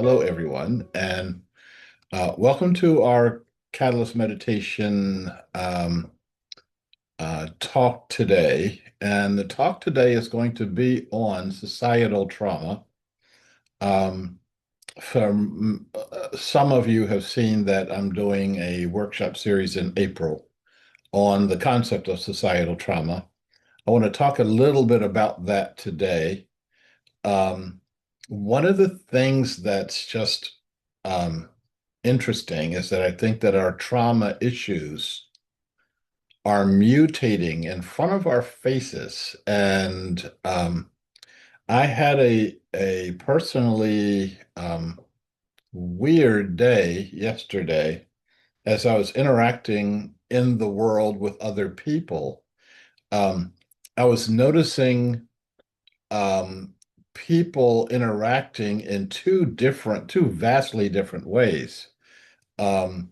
Hello, everyone, and welcome to our Catalyst Meditation talk today. And the talk today is going to be on societal trauma. Um, some of you have seen that I'm doing a workshop series in April on the concept of societal trauma. I want to talk a little bit about that today. Um, One of the things that's just um, interesting is that I think that our trauma issues are mutating in front of our faces. And I had a personally weird day yesterday as I was interacting in the world with other people. Um, I was noticing um, people interacting in two vastly different ways. Um,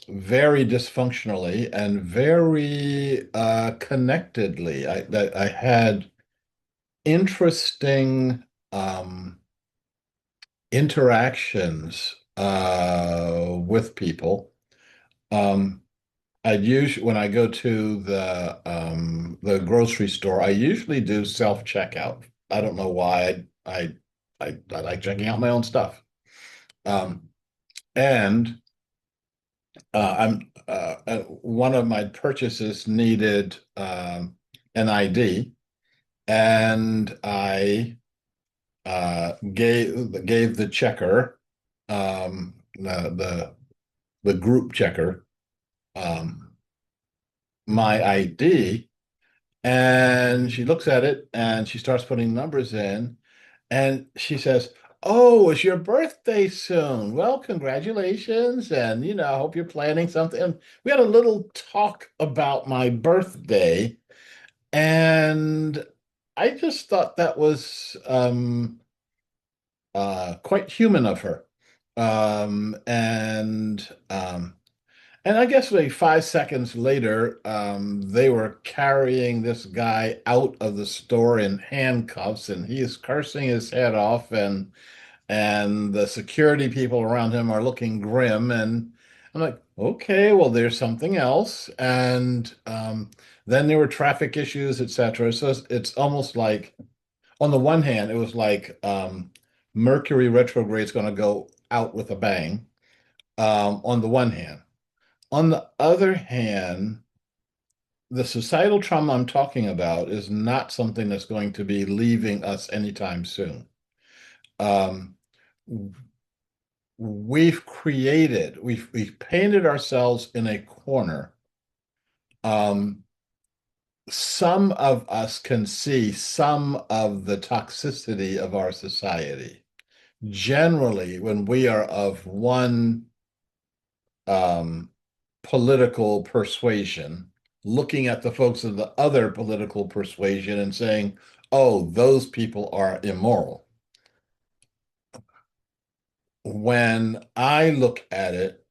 very dysfunctionally and very connectedly. I had interesting interactions with people. Um, I'd usually when I go to the grocery store, I usually do self-checkout. I don't know why. I like checking out my own stuff. Um, and one of my purchases needed an ID, and I gave the checker, the group checker, um, my ID, and she looks at it and she starts putting numbers in, and she says, "Oh, it's your birthday soon. Well, congratulations. And, I hope you're planning something." And we had a little talk about my birthday, and I just thought that was quite human of her. Um, and um, and I guess like 5 seconds later, they were carrying this guy out of the store in handcuffs, and he is cursing his head off, and the security people around him are looking grim. And I'm like, okay, well, there's something else. And then there were traffic issues, etc. So it's almost like, on the one hand, it was like Mercury retrograde is going to go out with a bang. On the one hand. On the other hand, the societal trauma I'm talking about is not something that's going to be leaving us anytime soon. Um, we've painted ourselves in a corner. Um, some of us can see some of the toxicity of our society. Generally, when we are of one um, political persuasion, looking at the folks of the other political persuasion and saying, "Oh, those people are immoral." When I look at it,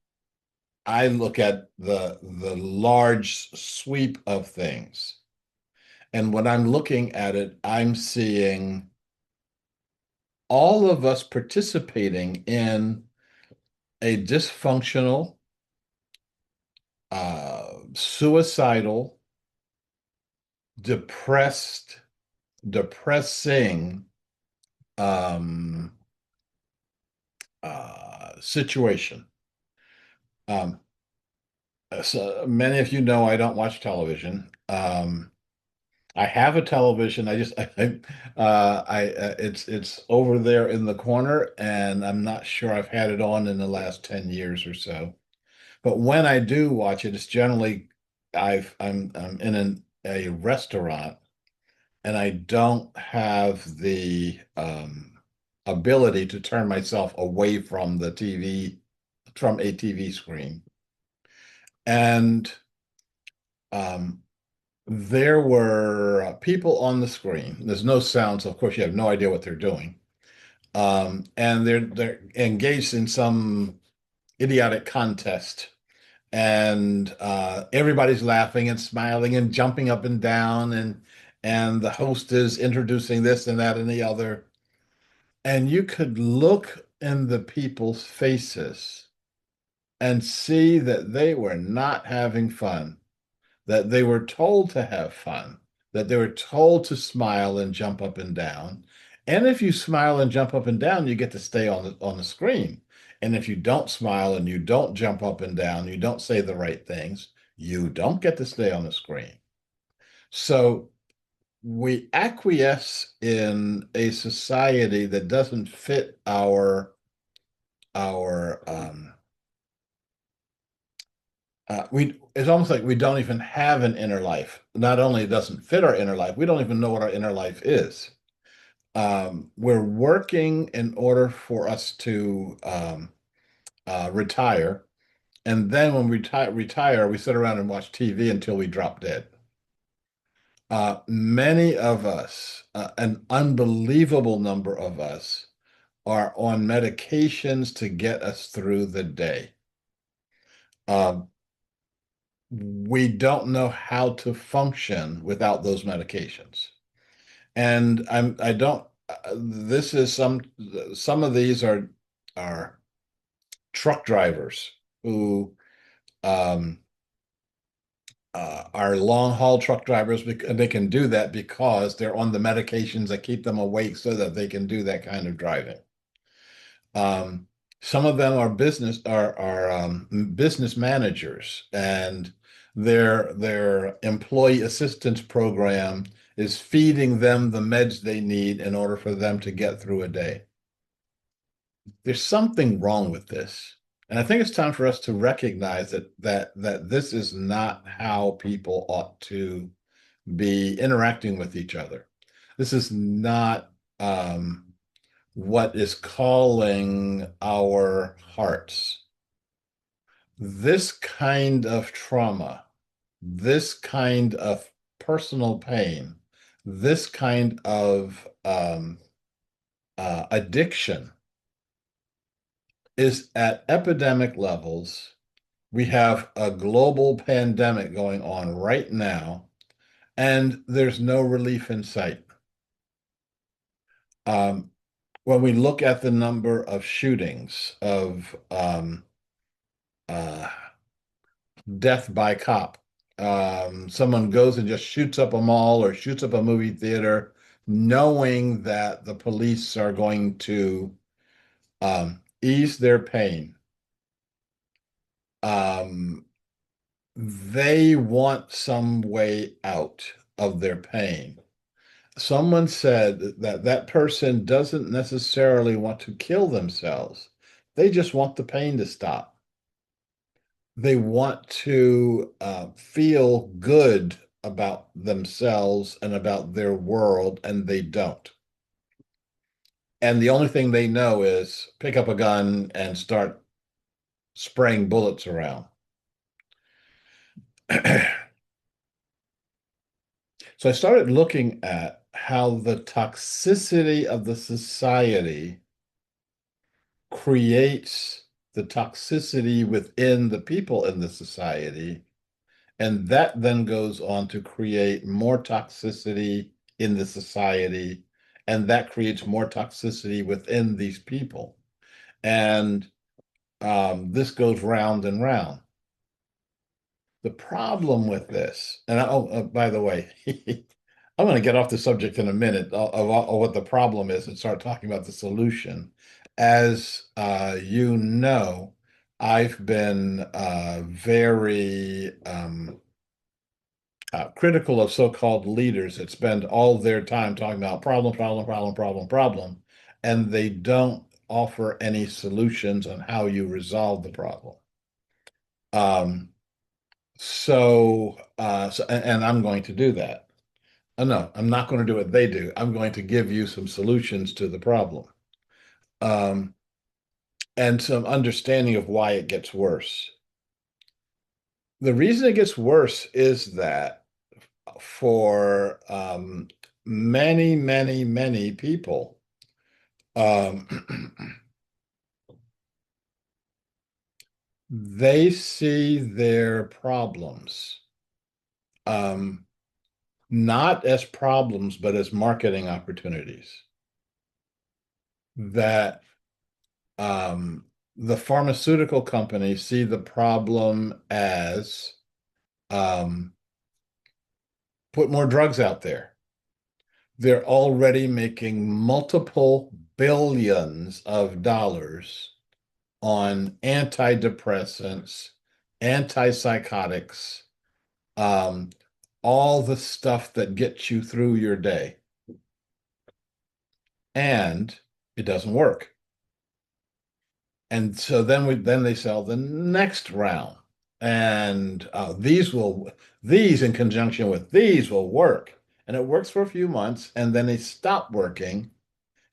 I look at the large sweep of things. And when I'm looking at it, I'm seeing all of us participating in a dysfunctional, suicidal, depressed, depressing um, situation. Um, so many of you know I don't watch television. I have a television. It's over there in the corner, and I'm not sure I've had it on in the last 10 years or so. But when I do watch it, it's generally I'm in a restaurant, and I don't have the ability to turn myself away from the TV, from a TV screen. And um, there were people on the screen. There's no sound, so of course you have no idea what they're doing. And they're engaged in some idiotic contest, and everybody's laughing and smiling and jumping up and down, and the host is introducing this and that and the other. And you could look in the people's faces and see that they were not having fun, that they were told to have fun, that they were told to smile and jump up and down. And if you smile and jump up and down, you get to stay on the screen. And if you don't smile and you don't jump up and down, you don't say the right things, you don't get to stay on the screen. So we acquiesce in a society that doesn't fit our we it's almost like we don't even have an inner life. Not only it doesn't fit our inner life, we don't even know what our inner life is. We're working in order for us to retire, and then when we retire, we sit around and watch TV until we drop dead. Many of us, an unbelievable number of us, are on medications to get us through the day. Um, we don't know how to function without those medications. And I don't, this is some of these are truck drivers who um, are long haul truck drivers, and they can do that because they're on the medications that keep them awake so that they can do that kind of driving. Um, some of them are business managers, and their employee assistance program is feeding them the meds they need in order for them to get through a day. There's something wrong with this. And I think it's time for us to recognize that this is not how people ought to be interacting with each other. This is not what is calling our hearts. This kind of trauma, this kind of personal pain, this kind of addiction is at epidemic levels. We have a global pandemic going on right now, and there's no relief in sight. Um, when we look at the number of shootings, of uh, death by cop, someone goes and just shoots up a mall or shoots up a movie theater, knowing that the police are going to ease their pain. Um, they want some way out of their pain. Someone said that that person doesn't necessarily want to kill themselves. They just want the pain to stop. They want to feel good about themselves and about their world, and they don't. And the only thing they know is pick up a gun and start spraying bullets around. So I started looking at how the toxicity of the society creates the toxicity within the people in the society, and that then goes on to create more toxicity in the society, and that creates more toxicity within these people. And this goes round and round. The problem with this, and by the way, I'm going to get off the subject in a minute of what the problem is and start talking about the solution. As you know, I've been very critical of so-called leaders that spend all their time talking about problem, problem, problem, problem, problem, and they don't offer any solutions on how you resolve the problem. Um, and I'm going to do that. No, I'm not going to do what they do. I'm going to give you some solutions to the problem, um, and some understanding of why it gets worse. The reason it gets worse is that for many, many, many people, um, they see their problems um, not as problems, but as marketing opportunities. That um, the pharmaceutical companies see the problem as um, put more drugs out there. They're already making multiple billions of dollars on antidepressants, antipsychotics, um, all the stuff that gets you through your day. And it doesn't work. And so then they sell the next round. And these in conjunction with these will work. And it works for a few months, and then they stop working.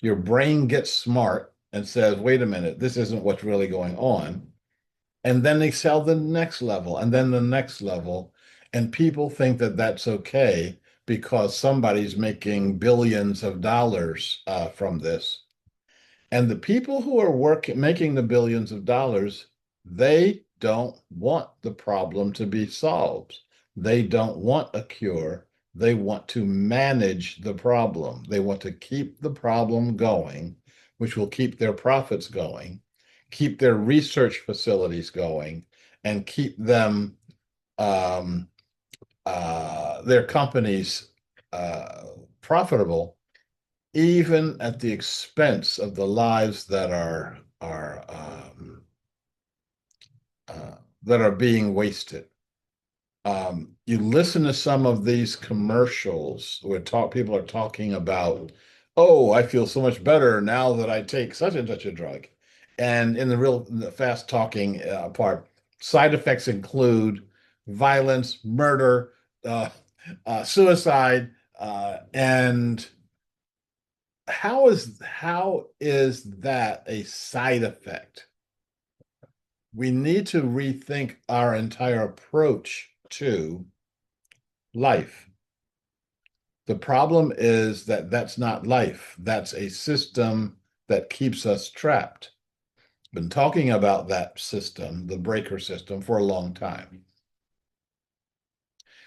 Your brain gets smart and says, wait a minute, this isn't what's really going on. And then they sell the next level and then the next level. And people think that that's okay because somebody's making billions of dollars from this. And the people who are working, making the billions of dollars, they don't want the problem to be solved. They don't want a cure. They want to manage the problem. They want to keep the problem going, which will keep their profits going, keep their research facilities going, and keep them their companies profitable even at the expense of the lives that are being wasted. You listen to some of these commercials where people are talking about, oh, I feel so much better now that I take such and such a drug. And in the fast talking part, side effects include violence, murder, uh, suicide, and how is that a side effect? We need to rethink our entire approach to life. The problem is that that's not life. That's a system that keeps us trapped. Been talking about that system, the breaker system, for a long time.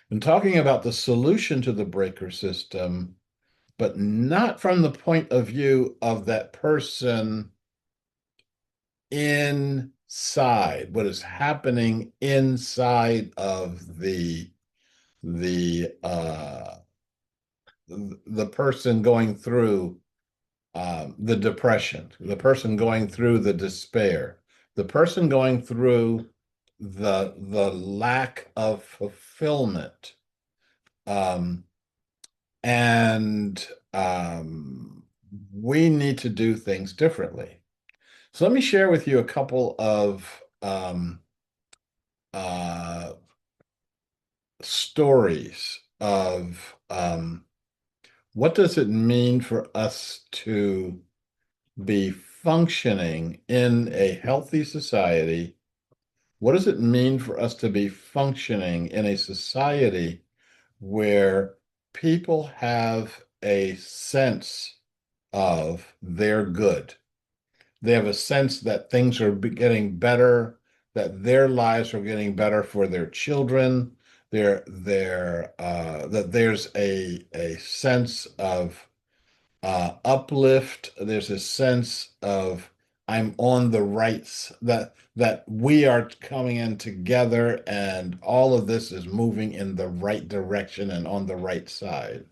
Been talking about the solution to the breaker system, but not from the point of view of that person inside, what is happening inside of the the person going through the depression, the person going through the despair, the person going through the lack of fulfillment, um, and we need to do things differently. So let me share with you a couple of uh, stories of what does it mean for us to be functioning in a healthy society? What does it mean for us to be functioning in a society where people have a sense of their good? They have a sense that things are getting better, that their lives are getting better for their children. That there's a sense of uplift. There's a sense of I'm on the that we are coming in together, and all of this is moving in the right direction and on the right side.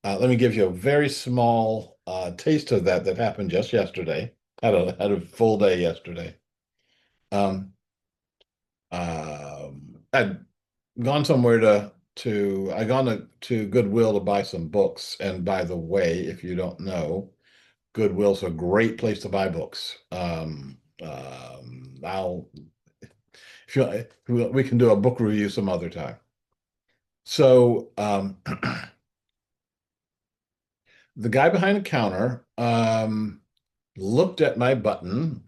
Let me give you a very small taste of that happened just yesterday. Had a full day yesterday. Um, I'd gone somewhere I gone to Goodwill to buy some books. And by the way, if you don't know, Goodwill's a great place to buy books. I'll if we can do a book review some other time. So the guy behind the counter looked at my button,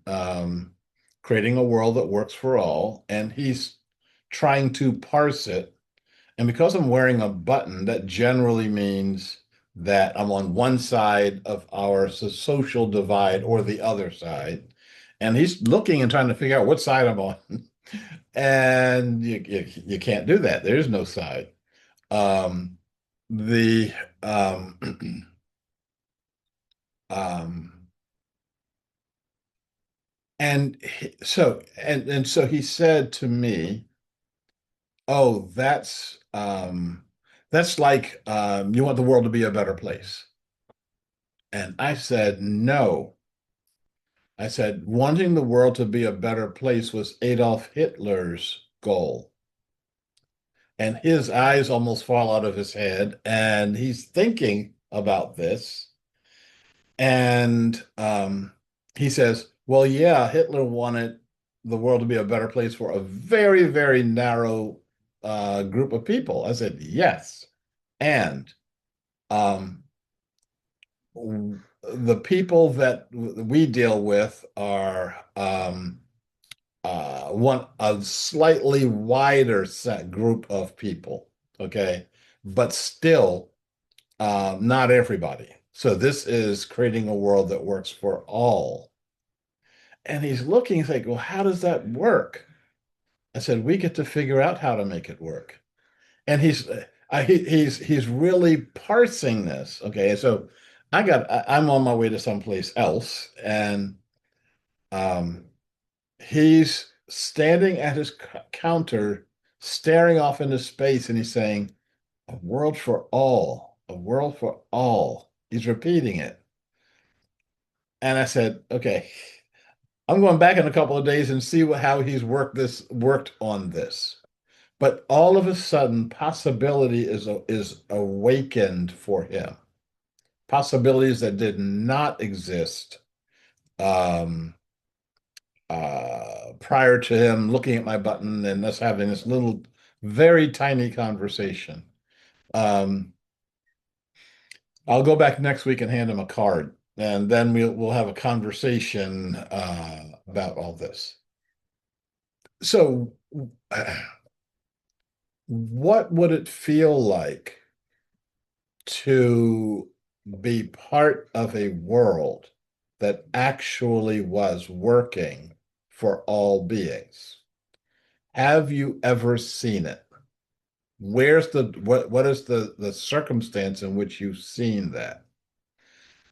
creating a world that works for all, and he's trying to parse it. And because I'm wearing a button, that generally means that I'm on one side of our social divide or the other side. And he's looking and trying to figure out what side I'm on. And you can't do that. There's no side. Um, the um, um, So he said to me, "Oh, that's like you want the world to be a better place." And I said, "No." I said, "Wanting the world to be a better place was Adolf Hitler's goal." And his eyes almost fall out of his head, and he's thinking about this. And he says, "Well, yeah, Hitler wanted the world to be a better place for a very, very narrow group of people." I said, "Yes." And um, the people that we deal with are one a slightly wider set group of people, okay, but still not everybody. So this is creating a world that works for all. And he's looking, he's like, well, how does that work? I said, we get to figure out how to make it work. And he's really parsing this. Okay, so I'm on my way to someplace else, and um, he's standing at his counter, staring off into space, and he's saying, "A world for all, a world for all." He's repeating it. And I said, okay, I'm going back in a couple of days and see how he's worked on this. But all of a sudden, possibility is awakened for him. Possibilities that did not exist um, prior to him looking at my button and us having this little, very tiny conversation. Um, I'll go back next week and hand him a card, and then we'll have a conversation about all this. So, what would it feel like to be part of a world that actually was working for all beings? Have you ever seen it? What is the circumstance in which you've seen that?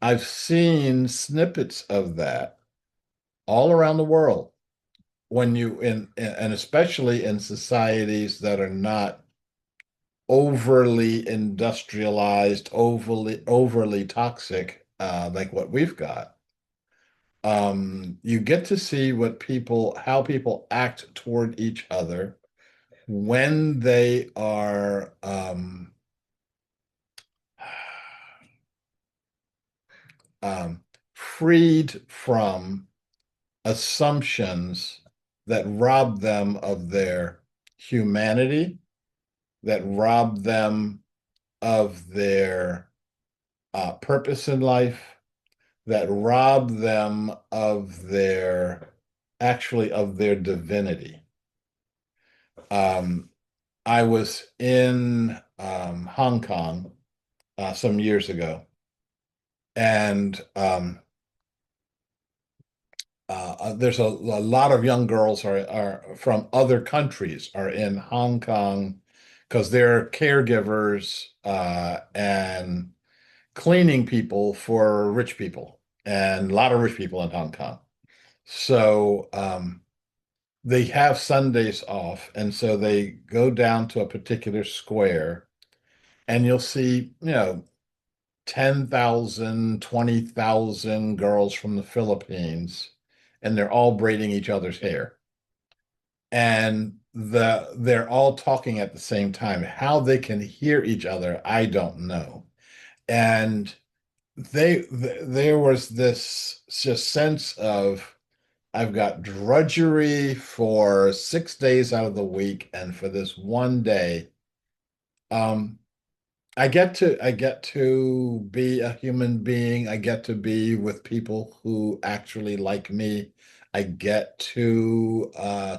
I've seen snippets of that all around the world when you in and especially in societies that are not overly industrialized, overly toxic, like what we've got. You get to see how people act toward each other when they are um, freed from assumptions that rob them of their humanity, that rob them of their purpose in life, that rob them of their divinity. Um, I was in Hong Kong some years ago, and there's a lot of young girls are from other countries are in Hong Kong because they're caregivers and cleaning people for rich people, and a lot of rich people in Hong Kong. So they have Sundays off, and so they go down to a particular square, and you'll see, 10,000, 20,000 girls from the Philippines, and they're all braiding each other's hair. And they're all talking at the same time. How they can hear each other, I don't know. And there was this just sense of I've got drudgery for 6 days out of the week, and for this one day, um, I get to be a human being. I get to be with people who actually like me. I get to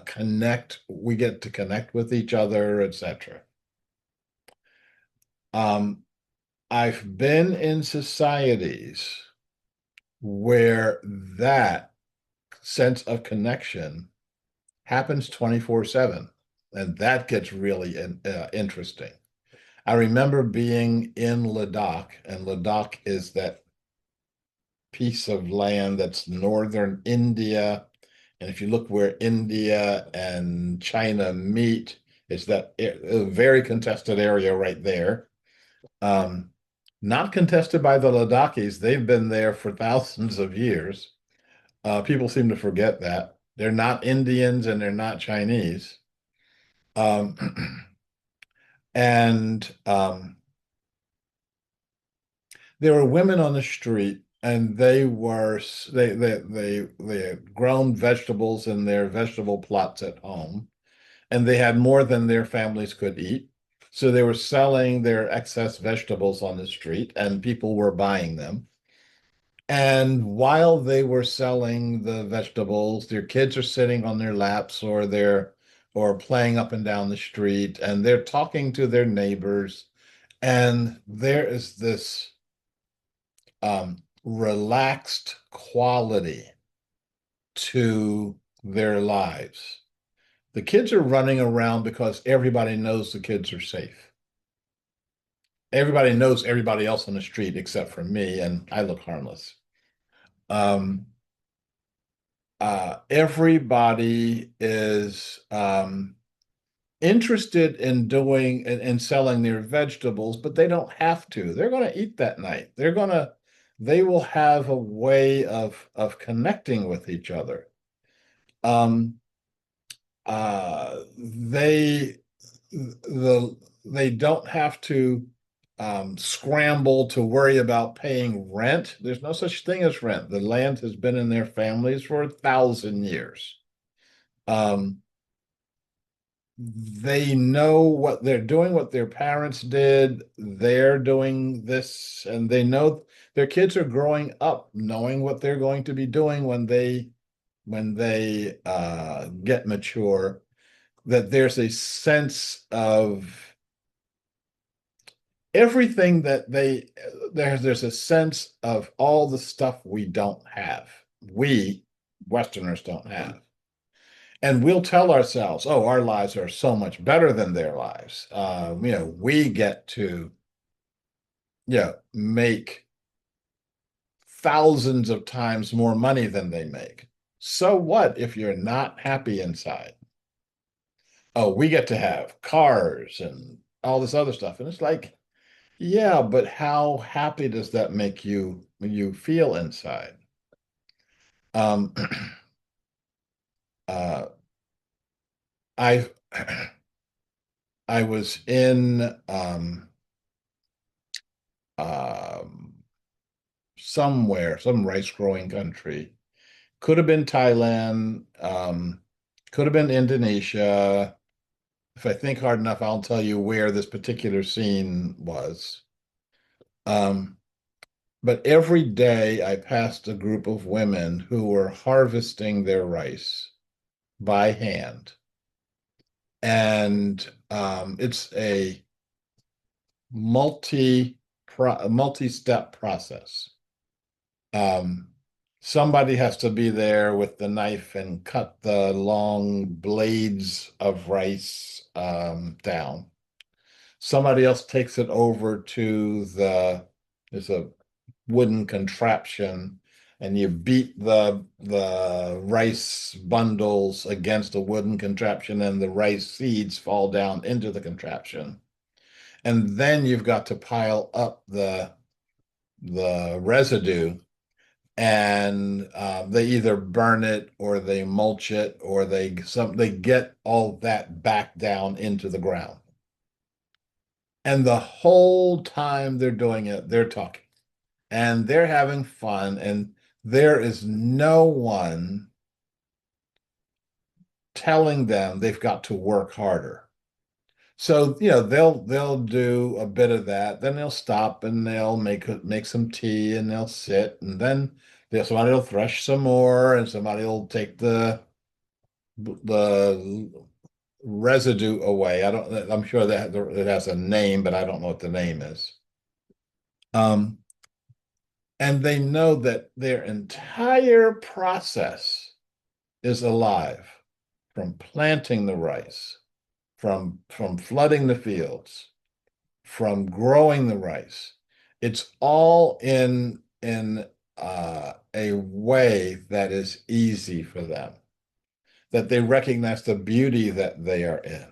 connect. We get to connect with each other, etc. Um, I've been in societies where that sense of connection happens 24/7, and that gets really interesting. I remember being in Ladakh, and Ladakh is that piece of land that's northern India. And if you look where India and China meet, it's that a very contested area right there. Um, Not contested by the Ladakhis. They've been there for thousands of years. People seem to forget that. They're not Indians and they're not Chinese. Um, and there were women on the street, and they had grown vegetables in their vegetable plots at home, and they had more than their families could eat. So they were selling their excess vegetables on the street, and people were buying them. And while they were selling the vegetables, their kids are sitting on their laps or playing up and down the street, and they're talking to their neighbors. And there is this relaxed quality to their lives. The kids are running around because everybody knows the kids are safe. Everybody knows everybody else on the street except for me, and I look harmless. Um, Everybody is interested in in selling their vegetables, but they don't have to. They're going to eat that night. They will have a way of connecting with each other. Um, they they don't have to scramble to worry about paying rent. There's no such thing as rent. The land has been in their families for 1,000 years. Um, they know what they're doing, what their parents did. They're doing this, and they know their kids are growing up knowing what they're going to be doing when they get mature. That there's a sense of everything that there's a sense of all the stuff we don't have. We Westerners don't have. And we'll tell ourselves, oh, our lives are so much better than their lives. We get to, make thousands of times more money than they make. So what if you're not happy inside? Oh, we get to have cars and all this other stuff. And it's like, yeah, but how happy does that make you feel inside? Um, uh, I I was in um, somewhere, some rice growing country. Could have been Thailand, could have been Indonesia. If I think hard enough, I'll tell you where this particular scene was. Um, but every day I passed a group of women who were harvesting their rice by hand. And it's a multi-step process. Um, Somebody has to be there with the knife and cut the long blades of rice down. Somebody else takes it over to there's a wooden contraption, and you beat the rice bundles against a wooden contraption, and the rice seeds fall down into the contraption. And then you've got to pile up the residue, and they either burn it or they mulch it or they get all that back down into the ground. And the whole time they're doing it, they're talking and they're having fun, and there is no one telling them they've got to work harder. So, they'll do a bit of that, then they'll stop and they'll make some tea and they'll sit, and then somebody will thresh some more, and somebody will take the residue away. I'm sure that it has a name, but I don't know what the name is. Um, and they know that their entire process is alive, from planting the rice, from flooding the fields, from growing the rice. It's all in a way that is easy for them. that they recognize the beauty that they are in.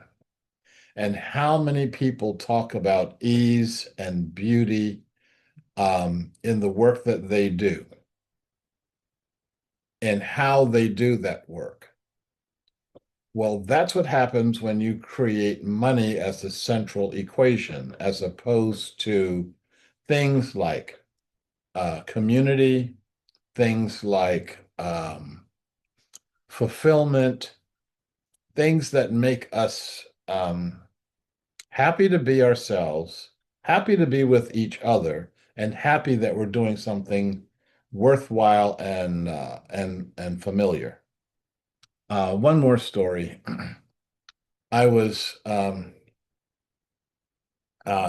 And how many people talk about ease and beauty in the work that they do and how they do that work. Well, that's what happens when you create money as the central equation, as opposed to things like community, things like fulfillment, things that make us happy to be ourselves, happy to be with each other, and happy that we're doing something worthwhile and familiar. One more story. I was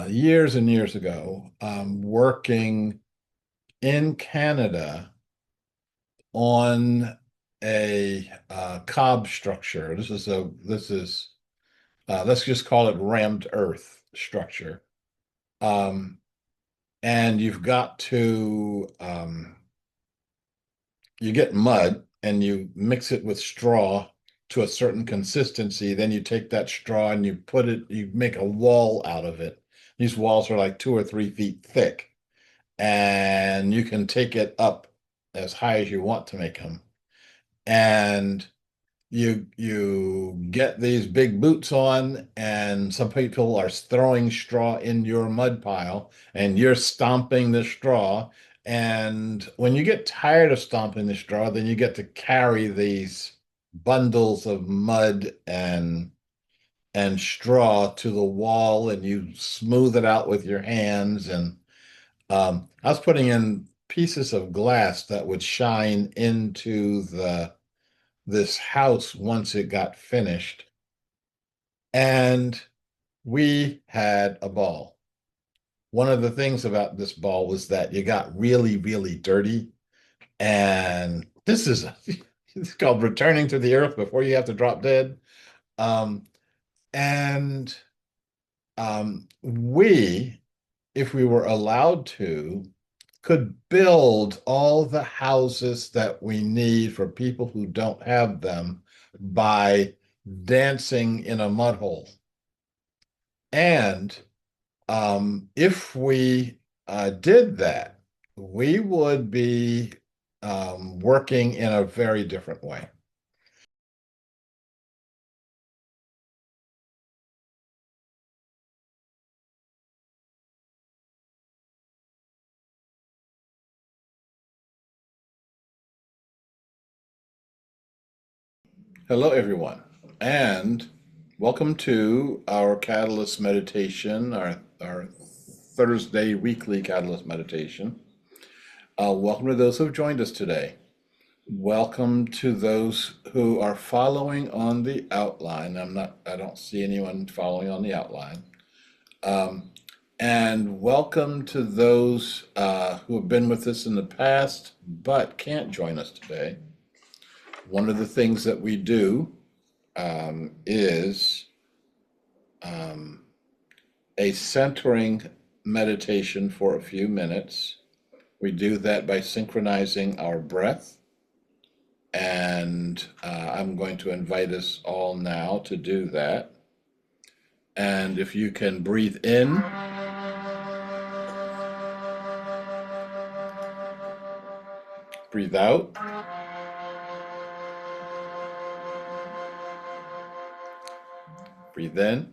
years and years ago working in Canada on a cob structure. Let's just call it rammed earth structure. Um, and you get mud and you mix it with straw to a certain consistency. Then you take that straw and you make a wall out of it. These walls are like 2 or 3 feet thick, and you can take it up as high as you want to make them. And you get these big boots on, and some people are throwing straw in your mud pile, and you're stomping the straw. And when you get tired of stomping the straw, then you get to carry these bundles of mud and straw to the wall, and you smooth it out with your hands. And I was putting in pieces of glass that would shine into the this house once it got finished, and we had a ball. One of the things about this ball was that you got really, really dirty, and this is it's called returning to the earth before you have to drop dead. Um, and we, if we were allowed to, could build all the houses that we need for people who don't have them by dancing in a mud hole. And if we did that, we would be working in a very different way. Hello, everyone, and welcome to our Catalyst meditation, our Thursday weekly Catalyst meditation. Welcome to those who have joined us today. Welcome to those who are following on the outline. I don't see anyone following on the outline. And welcome to those who have been with us in the past but can't join us today. One of the things that we do is a centering meditation for a few minutes. We do that by synchronizing our breath. And I'm going to invite us all now to do that. And if you can breathe in, breathe out, breathe in,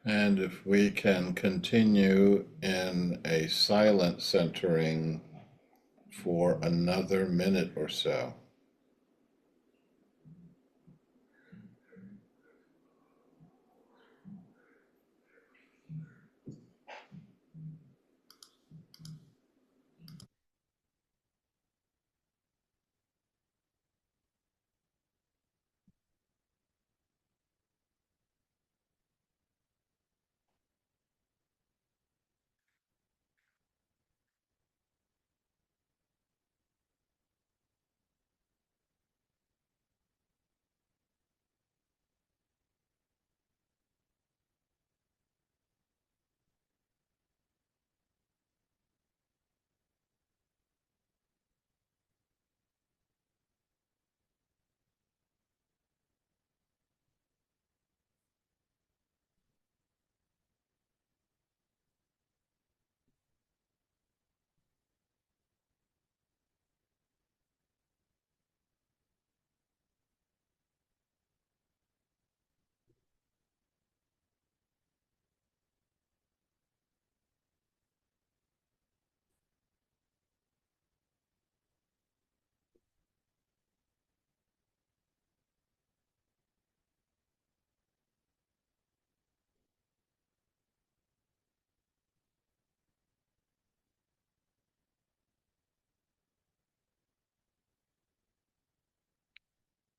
And if we can continue in a silent centering for another minute or so.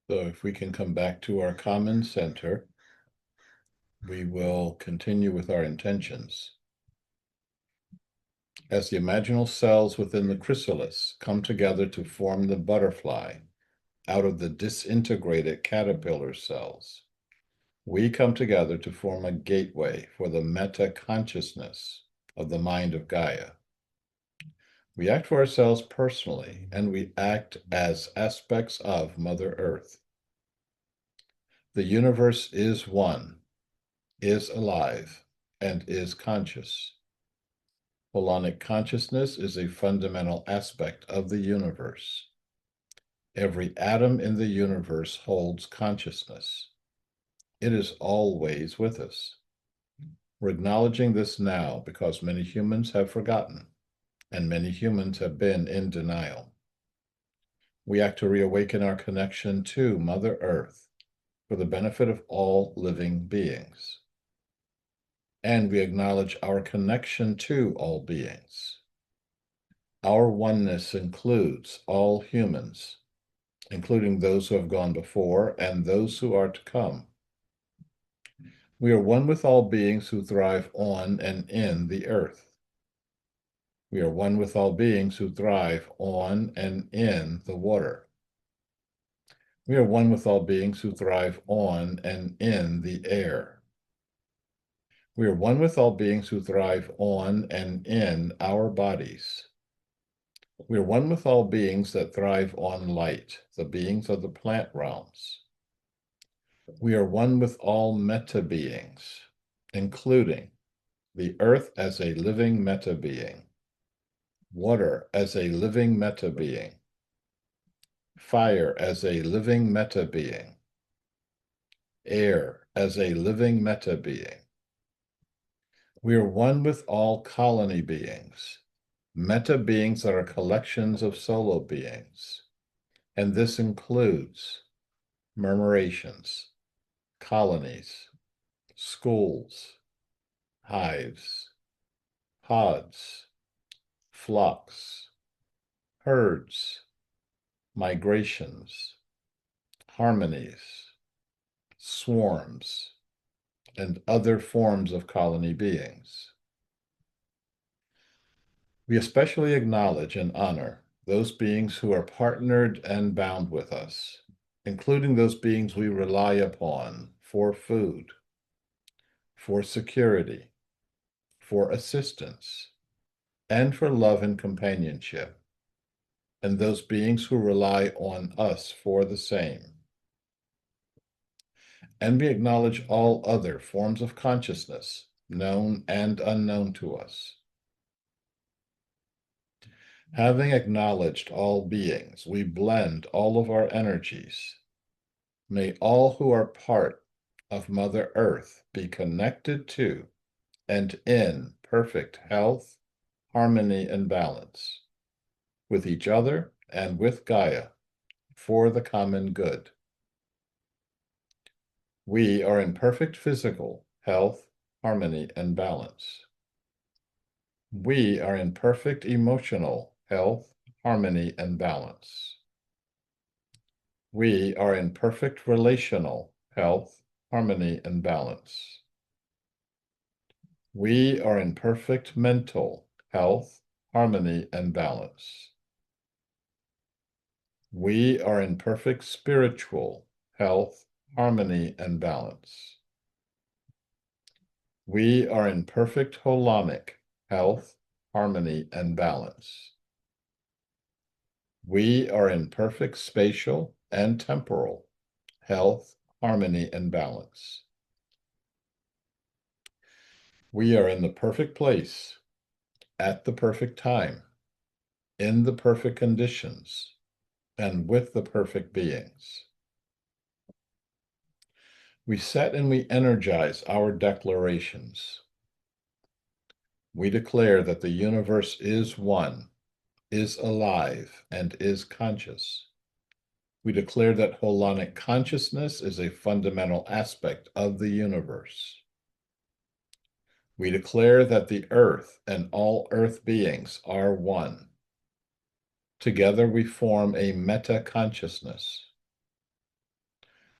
So if we can come back to our common center, we will continue with our intentions. As the imaginal cells within the chrysalis come together to form the butterfly out of the disintegrated caterpillar cells, we come together to form a gateway for the meta-consciousness of the mind of Gaia. We act for ourselves personally, and we act as aspects of Mother Earth. The universe is one, is alive, and is conscious. Holonic consciousness is a fundamental aspect of the universe. Every atom in the universe holds consciousness. It is always with us. We're acknowledging this now because many humans have forgotten, and many humans have been in denial. We act to reawaken our connection to Mother Earth for the benefit of all living beings. And we acknowledge our connection to all beings. Our oneness includes all humans, including those who have gone before and those who are to come. We are one with all beings who thrive on and in the earth. We are one with all beings who thrive on and in the water. We are one with all beings who thrive on and in the air. We are one with all beings who thrive on and in our bodies. We are one with all beings that thrive on light, the beings of the plant realms. We are one with all meta beings, including the earth as a living meta being, water as a living meta being, fire as a living meta being, air as a living meta being. We are one with all colony beings, meta beings that are collections of solo beings, and this includes murmurations, colonies, schools, hives, pods, flocks, herds, migrations, harmonies, swarms, and other forms of colony beings. We especially acknowledge and honor those beings who are partnered and bound with us, including those beings we rely upon for food, for security, for assistance, and for love and companionship, and those beings who rely on us for the same. And we acknowledge all other forms of consciousness, known and unknown to us. Having acknowledged all beings, we blend all of our energies. May all who are part of Mother Earth be connected to and in perfect health, harmony, and balance with each other and with Gaia for the common good. We are in perfect physical health, harmony, and balance. We are in perfect emotional health, harmony, and balance. We are in perfect relational health, harmony, and balance. We are in perfect mental health, harmony, and balance. We are in perfect spiritual health, harmony, and balance. We are in perfect holonic health, harmony, and balance. We are in perfect spatial and temporal health, harmony, and balance. We are in the perfect place, at the perfect time, in the perfect conditions, and with the perfect beings. We set and we energize our declarations. We declare that the universe is one, is alive, and is conscious. We declare that holonic consciousness is a fundamental aspect of the universe. We declare that the earth and all earth beings are one. Together we form a meta-consciousness.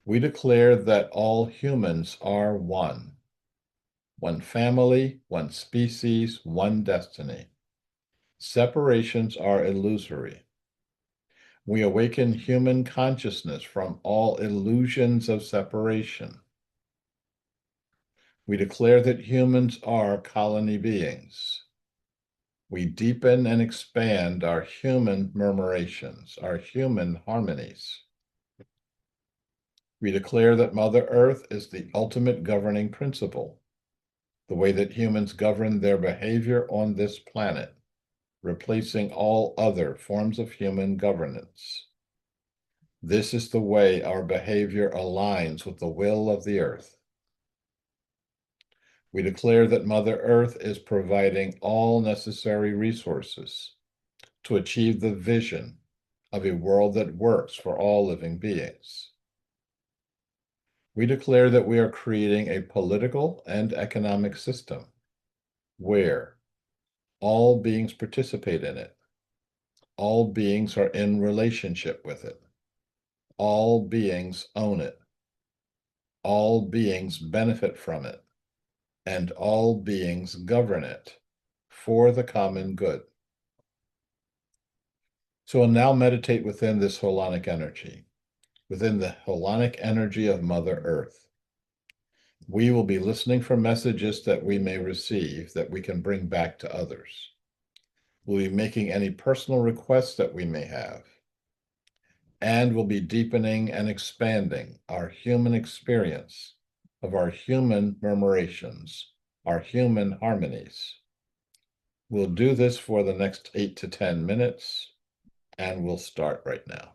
We declare that all humans are one. One family, one species, one destiny. Separations are illusory. We awaken human consciousness from all illusions of separation. We declare that humans are colony beings. We deepen and expand our human murmurations, our human harmonies. We declare that Mother Earth is the ultimate governing principle, the way that humans govern their behavior on this planet, replacing all other forms of human governance. This is the way our behavior aligns with the will of the earth. We declare that Mother Earth is providing all necessary resources to achieve the vision of a world that works for all living beings. We declare that we are creating a political and economic system where all beings participate in it. All beings are in relationship with it. All beings own it. All beings benefit from it. And all beings govern it for the common good. So we'll now meditate within this holonic energy, within the holonic energy of Mother Earth. We will be listening for messages that we may receive that we can bring back to others. We'll be making any personal requests that we may have. and will be deepening and expanding our human experience of our human murmurations, our human harmonies. We'll do this for the next 8 to 10 minutes, and we'll start right now.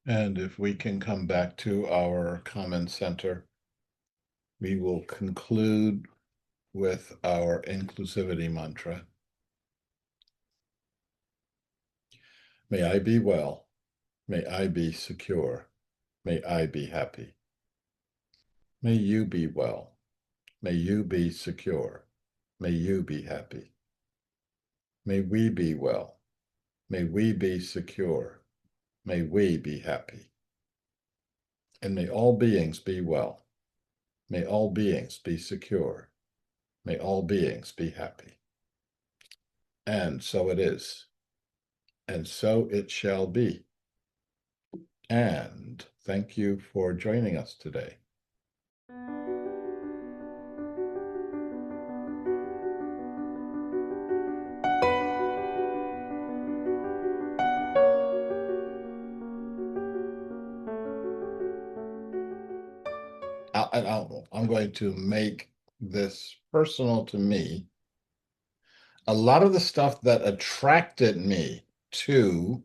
And if we can come back to our common center, we will conclude with our inclusivity mantra. May I be well. May I be secure. May I be happy. May you be well. May you be secure. May you be happy. May we be well. May we be secure. May we be happy. And may all beings be well. May all beings be secure. May all beings be happy. And so it is. And so it shall be. And thank you for joining us today. I'm going to make this personal to me. A lot of the stuff that attracted me to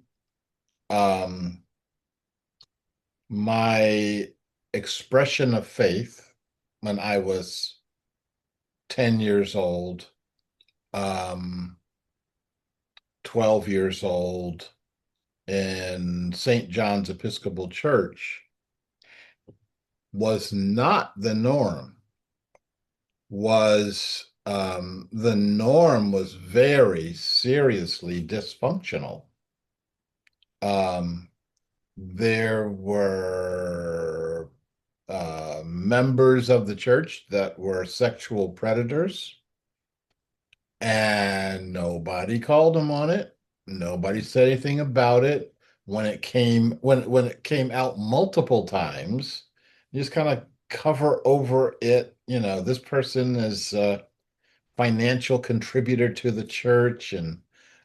my expression of faith when I was 10 years old, 12 years old in St. John's Episcopal Church was not the norm. The norm was very seriously dysfunctional. There were members of the church that were sexual predators, and nobody called them on it. Nobody said anything about it. When it came out multiple times, you just kind of cover over it. This person is financial contributor to the church, and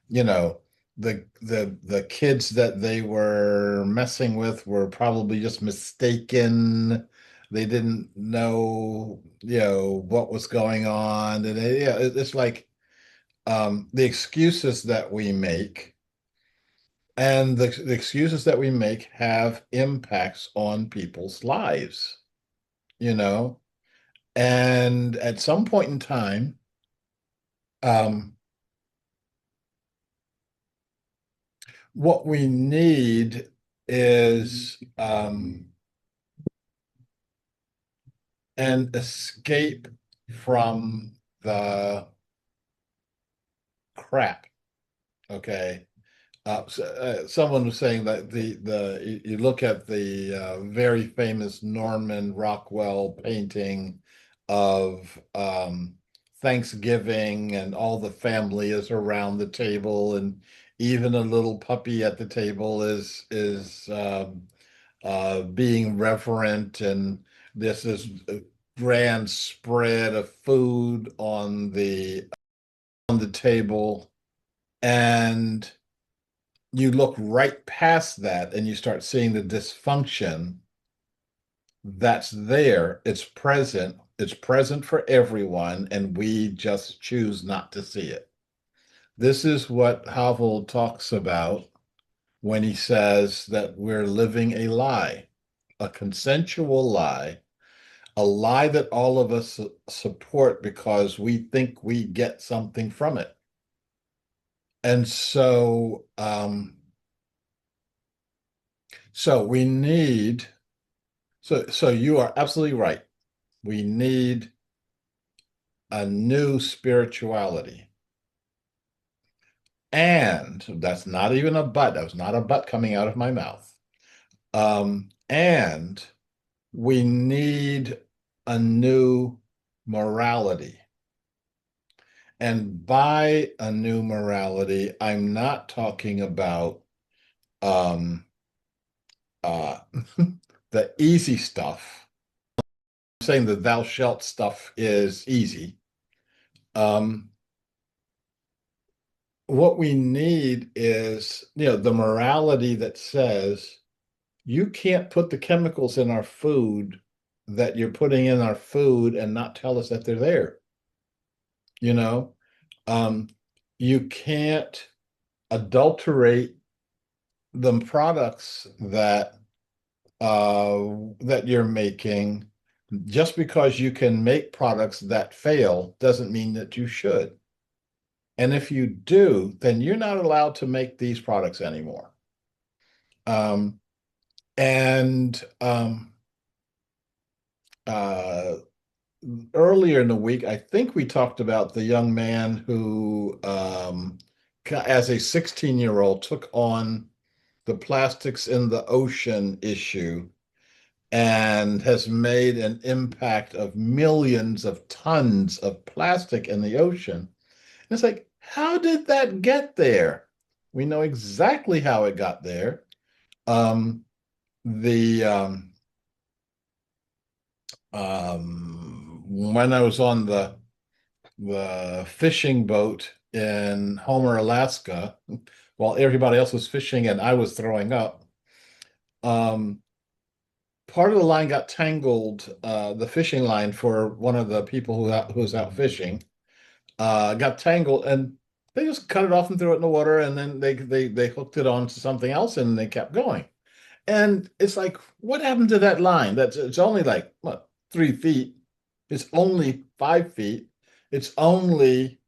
you know the kids that they were messing with were probably just mistaken. They didn't know what was going on, and it's like the excuses that we make, and the excuses that we make have impacts on people's lives, you know and at some point in time, um what we need is an escape from the crap. Okay. Someone was saying that you look at the very famous Norman Rockwell painting of Thanksgiving, and all the family is around the table, and even a little puppy at the table is being reverent, and this is a grand spread of food on the table, and you look right past that and you start seeing the dysfunction that's there. It's present for everyone, and we just choose not to see it. This is what Havel talks about when he says that we're living a lie, a consensual lie, a lie that all of us support because we think we get something from it. And so we need, so you are absolutely right. We need a new spirituality. And that's not even a but. That was not a but coming out of my mouth. And we need a new morality. And by a new morality, I'm not talking about um, uh, the easy stuff. I'm saying the thou shalt stuff is easy. Um, what we need is, the morality that says you can't put the chemicals in our food that you're putting in our food and not tell us that they're there. You know, um, you can't adulterate the products that that you're making, just because you can make products that fail doesn't mean that you should. And if you do, then you're not allowed to make these products anymore. Um, and uh, Earlier in the week, I think we talked about the young man who, as a 16-year-old, took on the plastics in the ocean issue and has made an impact of millions of tons of plastic in the ocean. And it's like, how did that get there? We know exactly how it got there. Um, the when I was on the fishing boat in Homer, Alaska, while everybody else was fishing and I was throwing up, um, part of the line got tangled. The fishing line for one of the people who was out fishing got tangled, and they just cut it off and threw it in the water, and then they hooked it onto something else, and they kept going. And it's like, what happened to that line? It's only like what, 3 feet? It's only 5 feet. It's only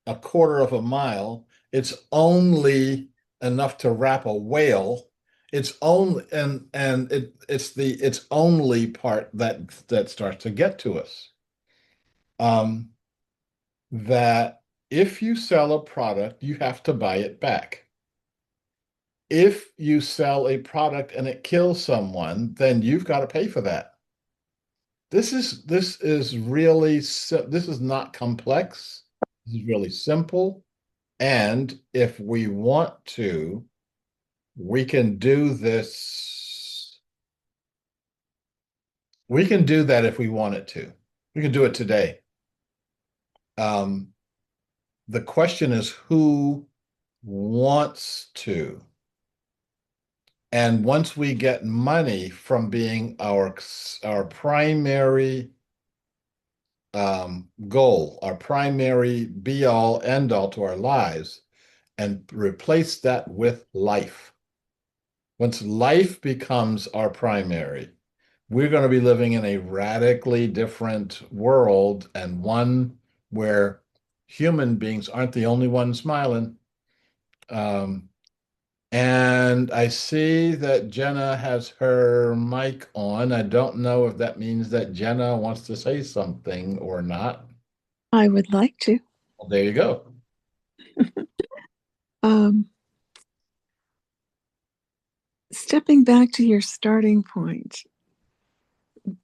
a quarter of a mile. It's only enough to wrap a whale. It's only and it's only part that starts to get to us. Um, that if you sell a product, you have to buy it back. If you sell a product and it kills someone, then you've got to pay for that. This is really this is not complex. This is really simple. And if we want to, we can do this. We can do that if we wanted to. We can do it today. Um, the question is who wants to? And once we get money from being our primary goal, our primary be all end all to our lives, and replace that with life. Once life becomes our primary, we're going to be living in a radically different world, and one where human beings aren't the only ones smiling. Um, and I see that Jenna has her mic on. I don't know if that means that Jenna wants to say something or not. I would like to. Well, there you go. Um, Stepping back to your starting point,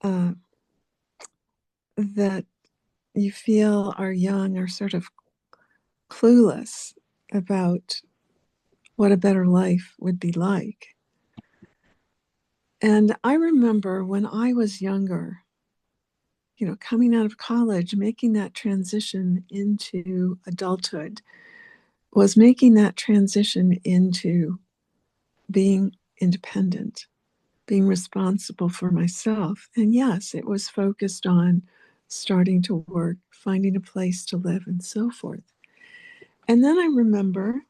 uh, that you feel our young are sort of clueless about what a better life would be like. And I remember when I was younger, coming out of college, making that transition into adulthood was making that transition into being independent, being responsible for myself. And yes, it was focused on starting to work, finding a place to live, and so forth. And then I remember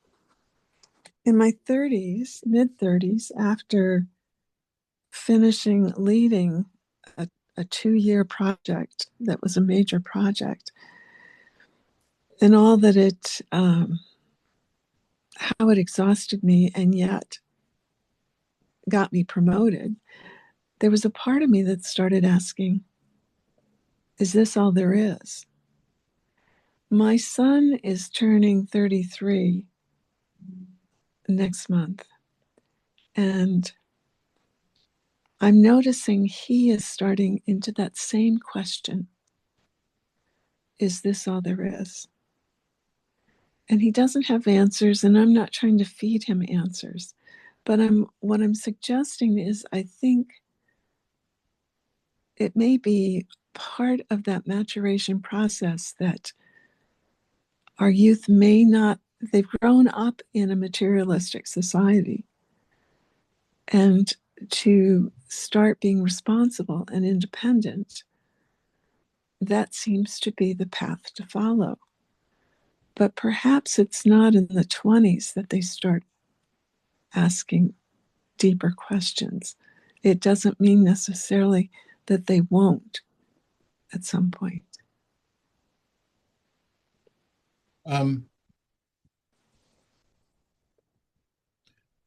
in my 30s, mid 30s, after finishing leading a 2 year project that was a major project, and all that how it exhausted me and yet got me promoted, there was a part of me that started asking, is this all there is? My son is turning 33 next month, and I'm noticing he is starting into that same question. Is this all there is? And he doesn't have answers, and I'm not trying to feed him answers. But what I'm suggesting is I think it may be part of that maturation process that our youth may not, they've grown up in a materialistic society. And to start being responsible and independent, that seems to be the path to follow. But perhaps it's not in the 20s that they start asking deeper questions. It doesn't mean necessarily that they won't at some point.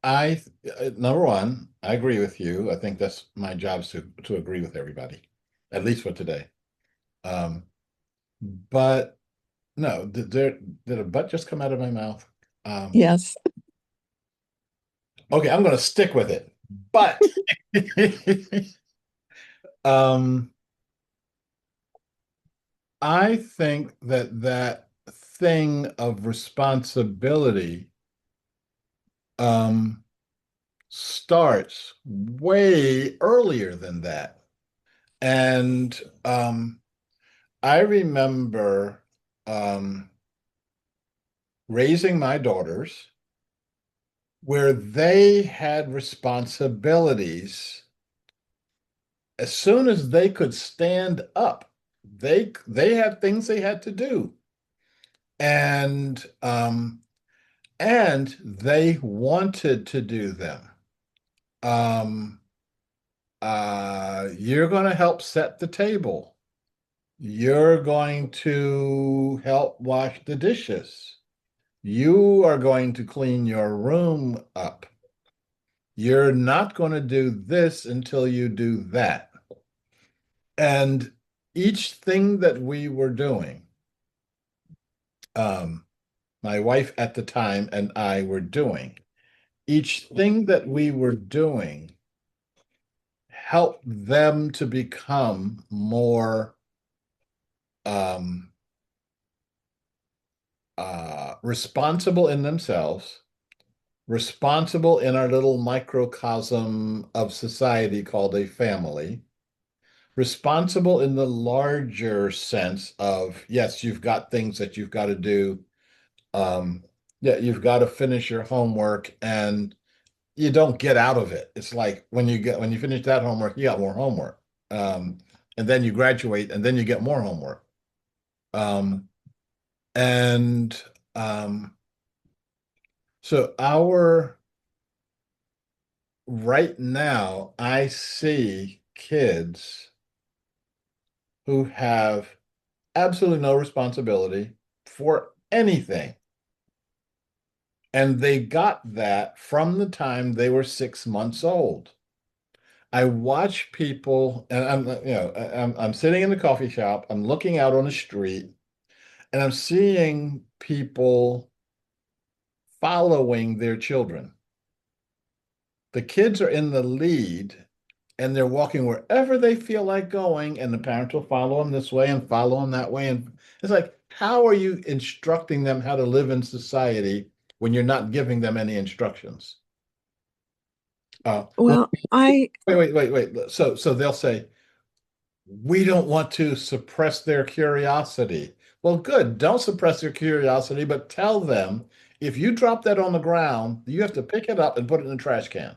I Number one, I agree with you. I think that's my job is to agree with everybody, at least for today. Um, but no, did a butt just come out of my mouth? Um, Yes. okay, I'm going to stick with it. But um, I think that that thing of responsibility um, starts way earlier than that. And I remember um, raising my daughters where they had responsibilities as soon as they could stand up. They had things they had to do, and they wanted to do them. Um, you're going to help set the table. You're going to help wash the dishes. You are going to clean your room up. You're not going to do this until you do that. And each thing that we were doing, um, my wife at the time and I were doing, each thing that we were doing helped them to become more um, responsible in themselves, responsible in our little microcosm of society called a family, responsible in the larger sense of, yes, you've got things that you've got to do. Um, yeah, you've got to finish your homework and you don't get out of it. It's like when you finish that homework, you got more homework. Um, and then you graduate and then you get more homework. Um, and um, so our right now, I see kids who have absolutely no responsibility for anything. And they got that from the time they were 6 months old. I watch people, and I'm sitting in the coffee shop, I'm looking out on the street, and I'm seeing people following their children. The kids are in the lead, and they're walking wherever they feel like going, and the parents will follow them this way and follow them that way. And it's like, how are you instructing them how to live in society when you're not giving them any instructions? Well, Well, I, wait. So they'll say, we don't want to suppress their curiosity. Well, good. Don't suppress their curiosity, but tell them if you drop that on the ground, you have to pick it up and put it in the trash can.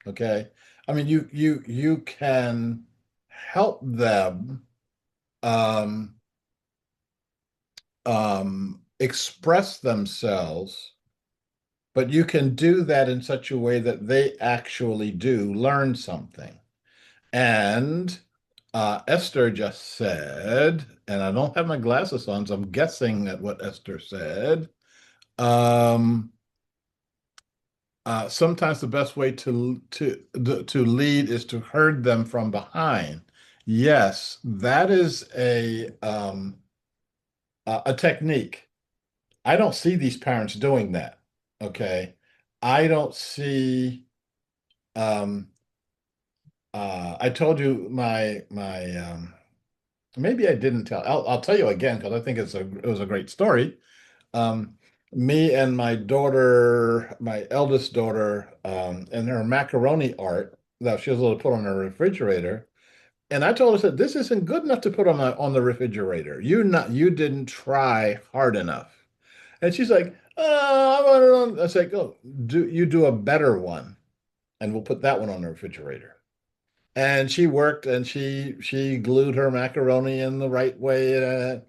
Okay. I mean, you can help them um, express themselves, but you can do that in such a way that they actually do learn something. And Esther just said, and I don't have my glasses on, so I'm guessing at what Esther said. Um, Sometimes the best way to lead is to herd them from behind. Yes, that is a technique. I don't see these parents doing that. Okay, I don't see. Um, I told you my maybe I didn't tell. I'll tell you again because I think it was a great story. Um, Me and my daughter, my eldest daughter, and her macaroni art that she was able to put on her refrigerator. And I told her, I said, this isn't good enough to put on the refrigerator. You didn't try hard enough. And she's like, I want it on. I said, go do a better one, and we'll put that one on the refrigerator. And she worked and she glued her macaroni in the right way.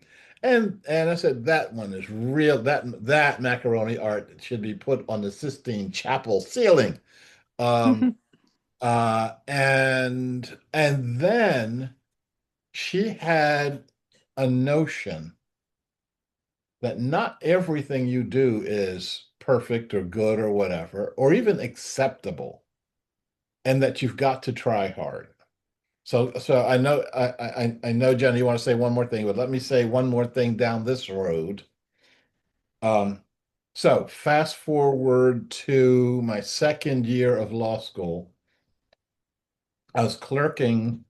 And I said, that one is real. That macaroni art should be put on the Sistine Chapel ceiling. Um, And then she had a notion that not everything you do is perfect or good or whatever, or even acceptable, and that you've got to try hard. So I know, Jenny, you want to say one more thing, but let me say one more thing down this road. Um, so fast forward to my second year of law school. I was clerking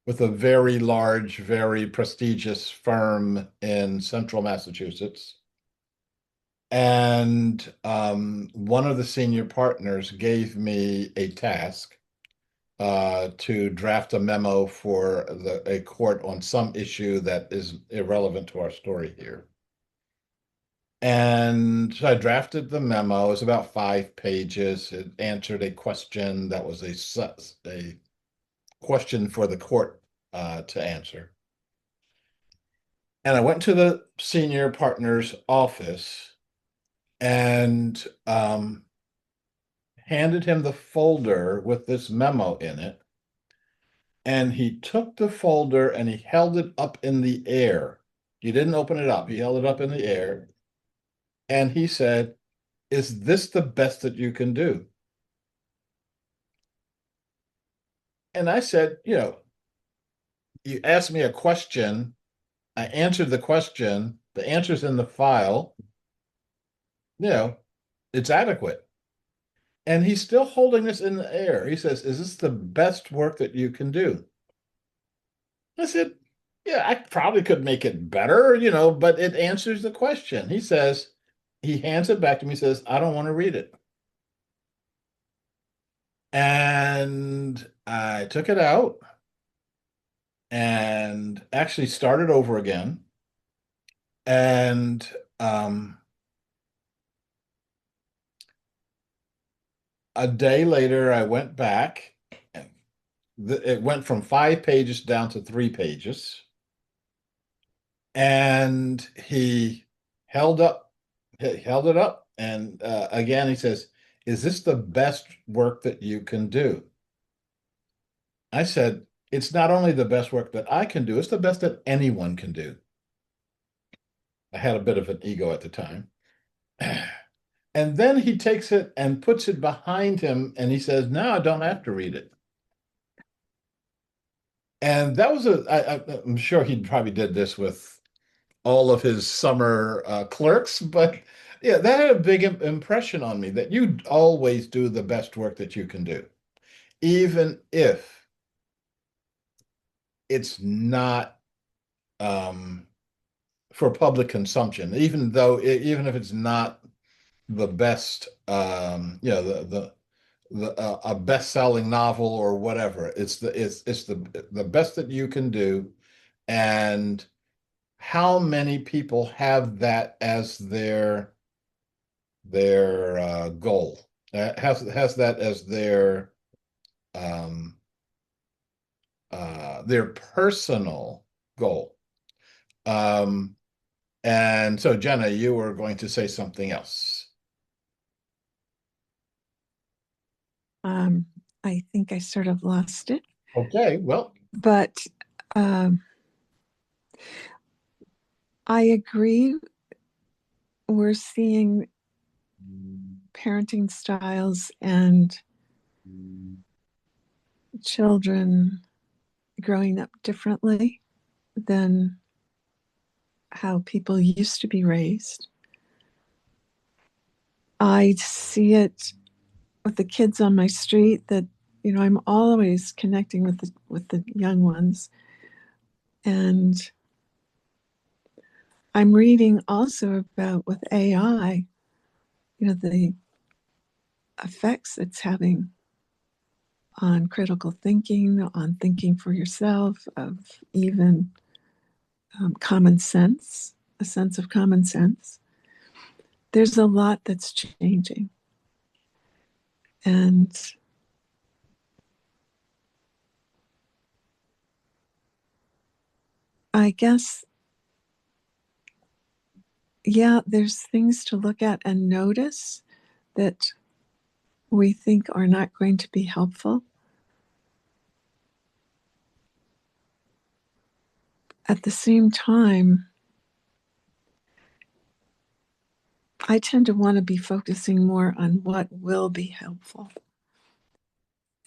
with a very large, very prestigious firm in central Massachusetts. And one of the senior partners gave me a task to draft a memo for a court on some issue that is irrelevant to our story here. And so I drafted the memo. It was about 5 pages. It answered a question that was a question for the court to answer. And I went to the senior partner's office and handed him the folder with this memo in it. And he took the folder and he held it up in the air. He didn't open it up, he held it up in the air. And he said, "Is this the best that you can do?" And I said, you asked me a question. I answered the question. The answer's in the file. You know, it's adequate. And he's still holding this in the air. He says, "Is this the best work that you can do?" I said, "Yeah, I probably could make it better, but it answers the question." He hands it back to me, he says, "I don't want to read it." And I took it out and actually started over again. And a day later, I went back. And it went from 5 pages down to 3 pages. And held up, he held it up. And again, he says, "Is this the best work that you can do?" I said, "It's not only the best work that I can do, it's the best that anyone can do." I had a bit of an ego at the time. And then he takes it and puts it behind him and he says, "Now I don't have to read it." And that was I'm sure he probably did this with all of his summer clerks, but yeah, that had a big impression on me that you always do the best work that you can do, even if it's not um, for public consumption, even if it's not the best, a best-selling novel or whatever. It's the best that you can do, and how many people have that as their goal, has that as um, their personal goal. Um, and so, Jenna, you were going to say something else. Um, I think I sort of lost it, Okay, well, but um, I agree. We're seeing parenting styles and children growing up differently than how people used to be raised. I see it with the kids on my street that I'm always connecting with the young ones, and I'm reading also about with AI, the effects it's having on critical thinking, on thinking for yourself, of even common sense, a sense of common sense. There's a lot that's changing. And I guess, yeah, there's things to look at and notice that we think are not going to be helpful. at the same time, I tend to want to be focusing more on what will be helpful.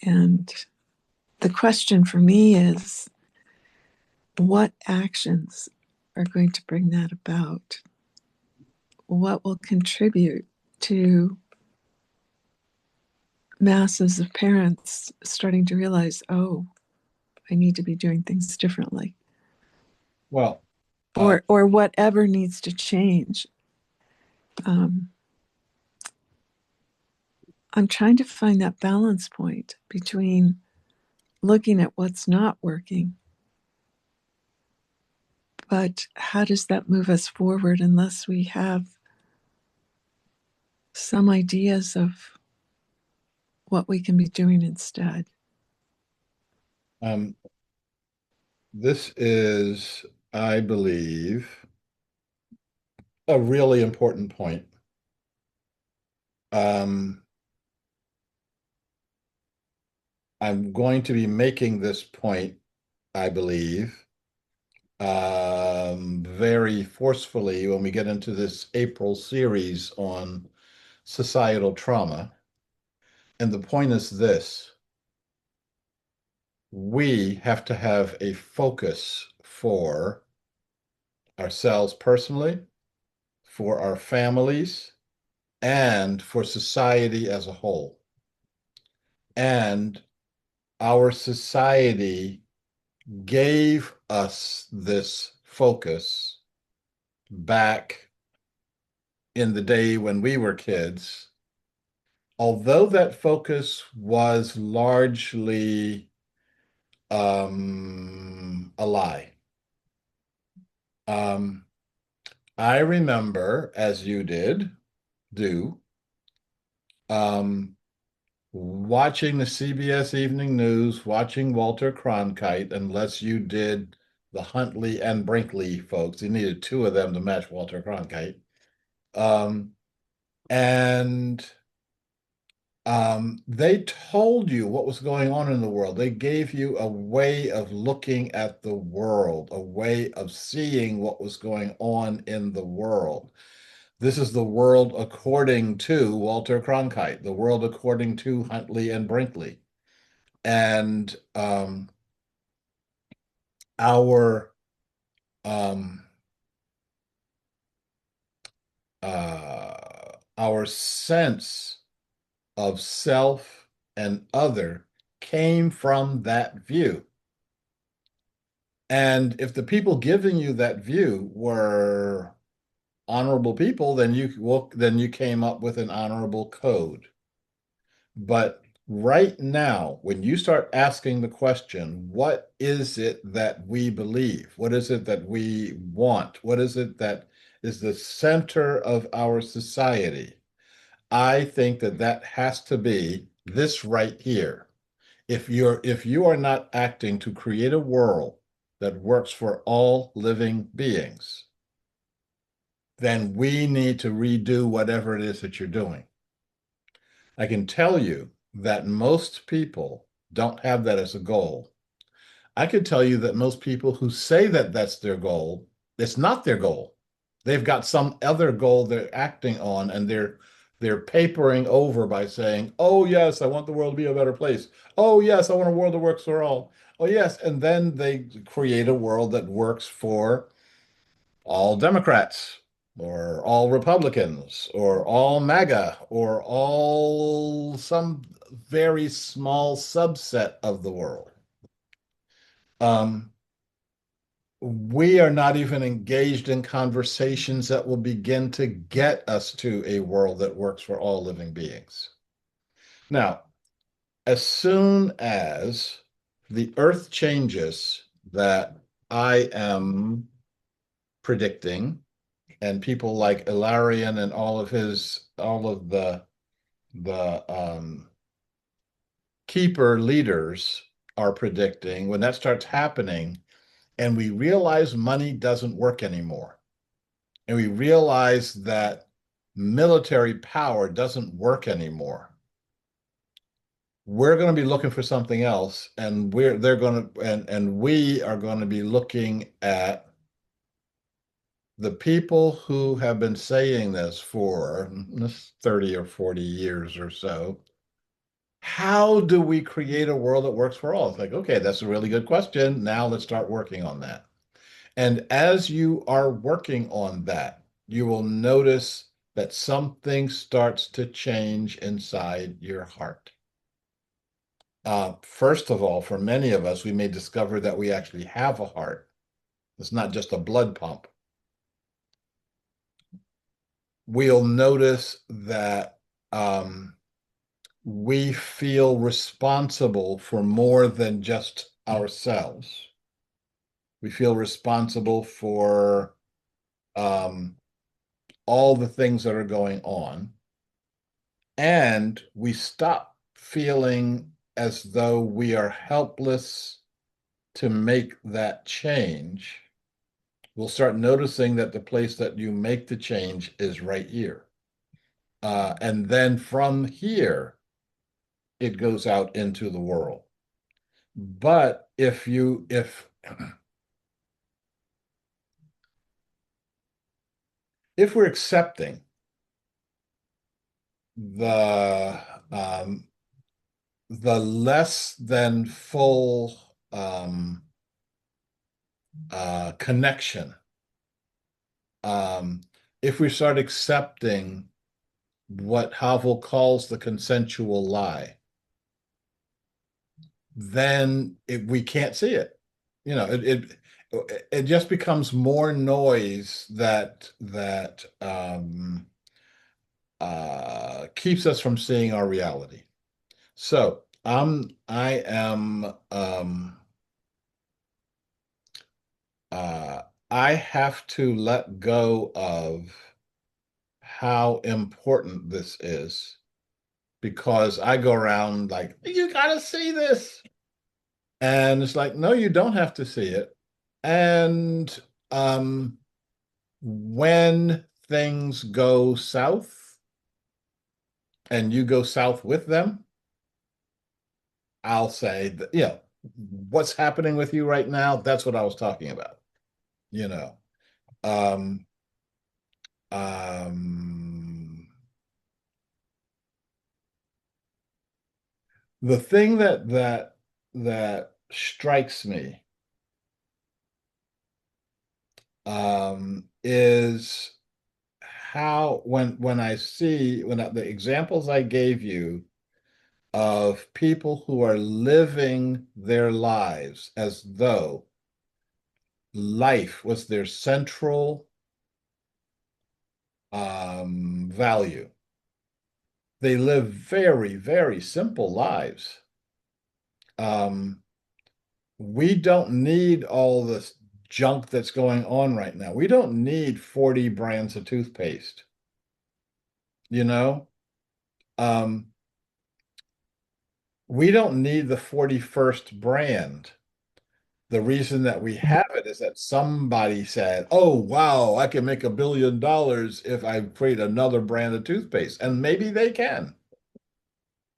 And the question for me is, what actions are going to bring that about? What will contribute to masses of parents starting to realize, oh, I need to be doing things differently, Well, uh, or whatever needs to change. Um, I'm trying to find that balance point between looking at what's not working, but how does that move us forward unless we have some ideas of what we can be doing instead? um, this is, I believe, a really important point. Um, I'm going to be making this point, I believe, very forcefully when we get into this April series on societal trauma. And the point is this: we have to have a focus for ourselves personally, for our families, and for society as a whole. And our society gave us this focus back in the day when we were kids, although that focus was largely a lie. Um, I remember, as you do, um, watching the CBS Evening News, watching Walter Cronkite, unless you did the Huntley and Brinkley folks. You needed two of them to match Walter Cronkite. Um, and they told you what was going on in the world. They gave you a way of looking at the world, a way of seeing what was going on in the world. This is the world according to Walter Cronkite, the world according to Huntley and Brinkley. And our um, our sense of self and other came from that view. And if the people giving you that view were honorable people, then you came up with an honorable code. But right now, when you start asking the question, what is it that we believe? What is it that we want? What is it that is the center of our society? I think that that has to be this right here. If you are not acting to create a world that works for all living beings, then we need to redo whatever it is that you're doing. I can tell you that most people don't have that as a goal. I could tell you that most people who say that that's their goal, it's not their goal. They've got some other goal they're acting on, and they're papering over by saying, "Oh yes, I want the world to be a better place. Oh yes, I want a world that works for all. Oh yes," and then they create a world that works for all Democrats or all Republicans or all MAGA or all some very small subset of the world. Um, we are not even engaged in conversations that will begin to get us to a world that works for all living beings. Now, as soon as the earth changes that I am predicting, and people like Ilarion and all of the keeper leaders are predicting, when that starts happening, and we realize money doesn't work anymore, and we realize that military power doesn't work anymore, we're going to be looking for something else, and they're going to and we are going to be looking at the people who have been saying this for 30 or 40 years or so. How do we create a world that works for all? It's like, okay, that's a really good question. Now let's start working on that. And as you are working on that, you will notice that something starts to change inside your heart. First of all, for many of us, we may discover that we actually have a heart. It's not just a blood pump. We'll notice that we feel responsible for more than just ourselves. We feel responsible for um, all the things that are going on. And we stop feeling as though we are helpless to make that change. We'll start noticing that the place that you make the change is right here. And then from here, it goes out into the world. But if we're accepting the um, the less than full connection, um, if we start accepting what Havel calls the consensual lie, then we can't see it. You know, it just becomes more noise that keeps us from seeing our reality. So I am uh, I have to let go of how important this is because I go around like, you gotta see this. And it's like, no, you don't have to see it. And um, when things go south and you go south with them, I'll say that, what's happening with you right now, that's what I was talking about, you know. Um, um, the thing that strikes me is how when I see the examples I gave you of people who are living their lives as though life was their central value. They live very, very simple lives. Um, we don't need all this junk that's going on right now. We don't need 40 brands of toothpaste, you know? Um, we don't need the 41st brand. The reason that we have it is that somebody said, "Oh, wow, I can make $1 billion if I create another brand of toothpaste." And maybe they can.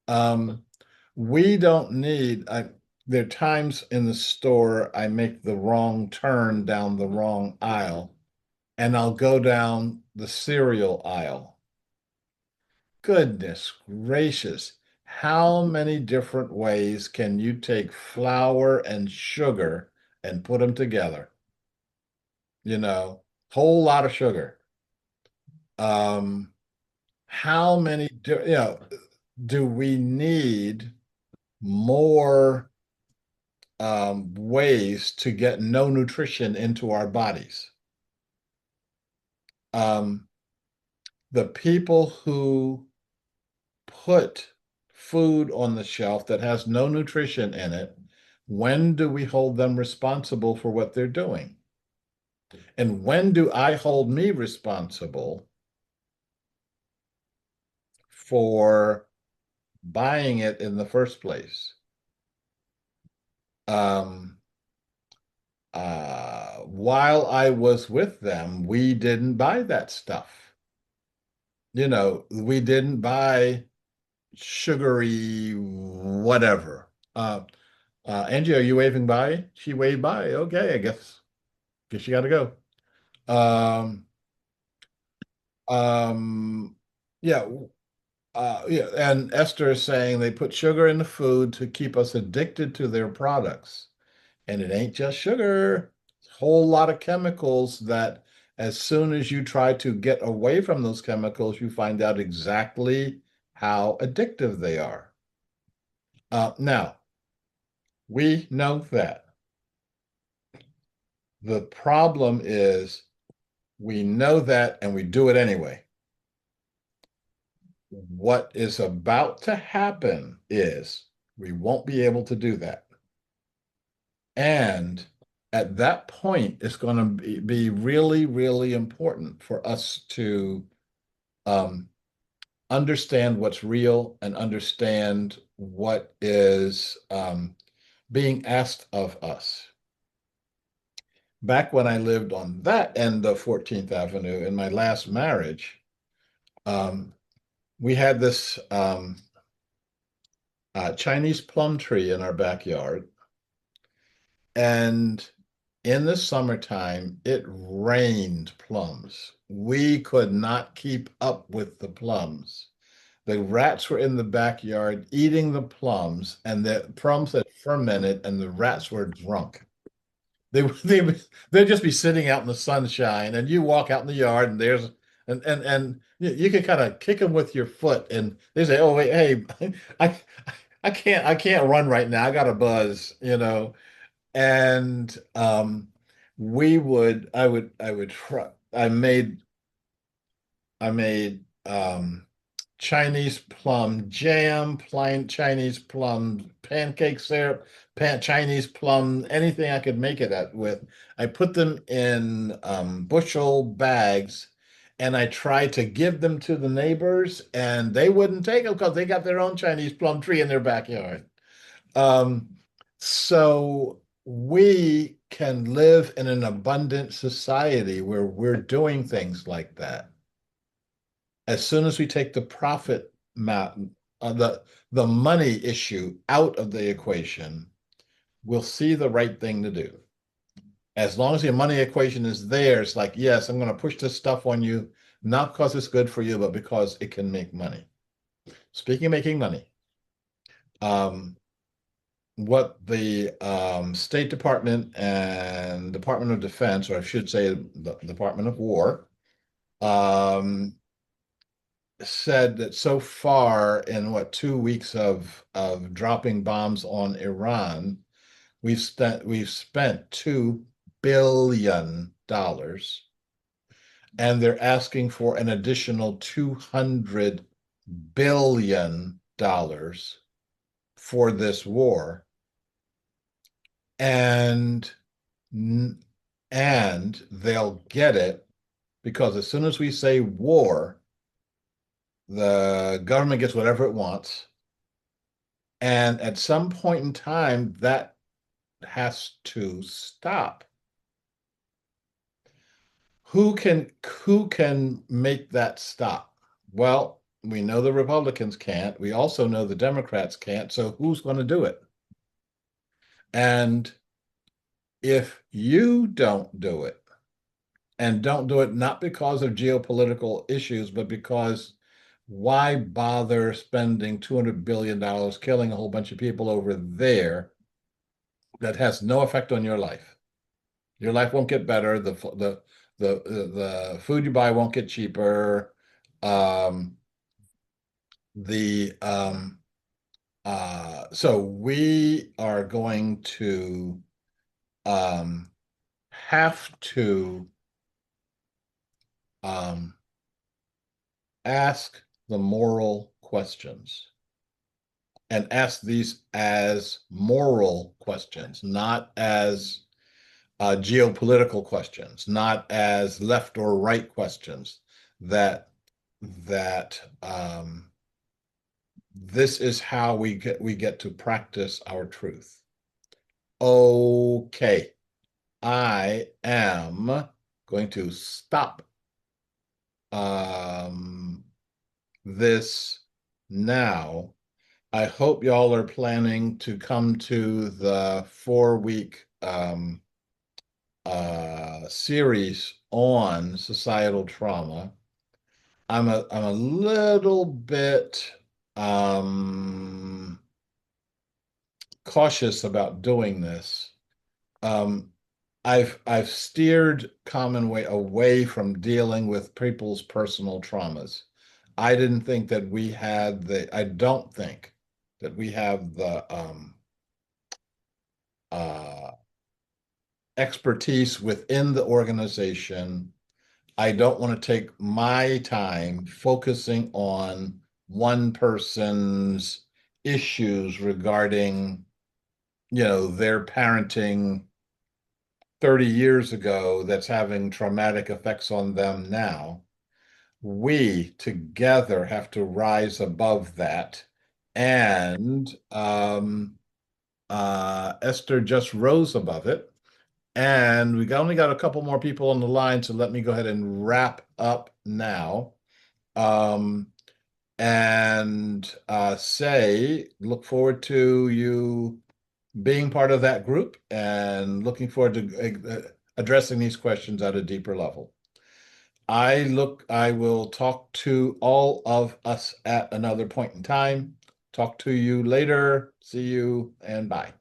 Um, we don't need, there are times in the store I make the wrong turn down the wrong aisle, and I'll go down the cereal aisle. Goodness gracious. How many different ways can you take flour and sugar and put them together? You know, whole lot of sugar. Um, how many do we need more ways to get no nutrition into our bodies? Um, the people who put food on the shelf that has no nutrition in it, when do we hold them responsible for what they're doing? And when do I hold me responsible for buying it in the first place? Um, while I was with them, we didn't buy that stuff. You know, we didn't buy sugary whatever. Angie, are you waving by? She waved by. Okay, I guess you got to go. Um, um, yeah, yeah. And Esther is saying they put sugar in the food to keep us addicted to their products. And it ain't just sugar. It's a whole lot of chemicals that as soon as you try to get away from those chemicals, you find out exactly how addictive they are. Now, we know that. The problem is we know that and we do it anyway. What is about to happen is we won't be able to do that. And at that point, it's going to be really, really important for us to um, understand what's real and understand what is being asked of us. Back when I lived on that end of 14th Avenue in my last marriage, um, we had this Chinese plum tree in our backyard. And in the summertime, it rained plums. We could not keep up with the plums. The rats were in the backyard eating the plums, and the plums had fermented, and the rats were drunk. They'd just be sitting out in the sunshine, and you walk out in the yard, and there's and you can kind of kick them with your foot, and they say, "Oh wait, hey, I I can't run right now. I got a buzz," you know. And I would try. I made Chinese plum jam, plain Chinese plum pancake syrup, Chinese plum, anything I could make it at with. I put them in bushel bags and I tried to give them to the neighbors and they wouldn't take them because they got their own Chinese plum tree in their backyard. Um, so we can live in an abundant society where we're doing things like that. As soon as we take the profit mountain, the money issue out of the equation, we'll see the right thing to do. As long as your money equation is there, it's like, yes, I'm going to push this stuff on you, not because it's good for you, but because it can make money. Speaking of making money, um, what the State Department and Department of Defense, or I should say the Department of War, um, said that so far in what 2 weeks of dropping bombs on Iran, we've spent $2 billion, and they're asking for an additional $200 billion for this war, and and they'll get it because as soon as we say war, the government gets whatever it wants. And at some point in time, that has to stop. Who can make that stop? Well, we know the Republicans can't. We also know the Democrats can't. So who's going to do it? And if you don't do it, and don't do it not because of geopolitical issues, but because why bother spending $200 billion killing a whole bunch of people over there that has no effect on your life? Your life won't get better. The food you buy won't get cheaper. Um, the so we are going to um, have to um, ask the moral questions and ask these as moral questions, not as geopolitical questions, not as left or right questions. That this is how we get to practice our truth. Okay, I am going to stop this now. I hope y'all are planning to come to the 4 week series on societal trauma. I'm a little bit um, cautious about doing this. Um, I've steered Commonway away from dealing with people's personal traumas. I don't think that we have the uh, expertise within the organization. I don't want to take my time focusing on one person's issues regarding, their parenting 30 years ago that's having traumatic effects on them now. We together have to rise above that. And Esther just rose above it. And only got a couple more people on the line, so let me go ahead and wrap up now. Um, and look forward to you being part of that group and looking forward to addressing these questions at a deeper level. I will talk to all of us at another point in time. Talk to you later. See you and bye.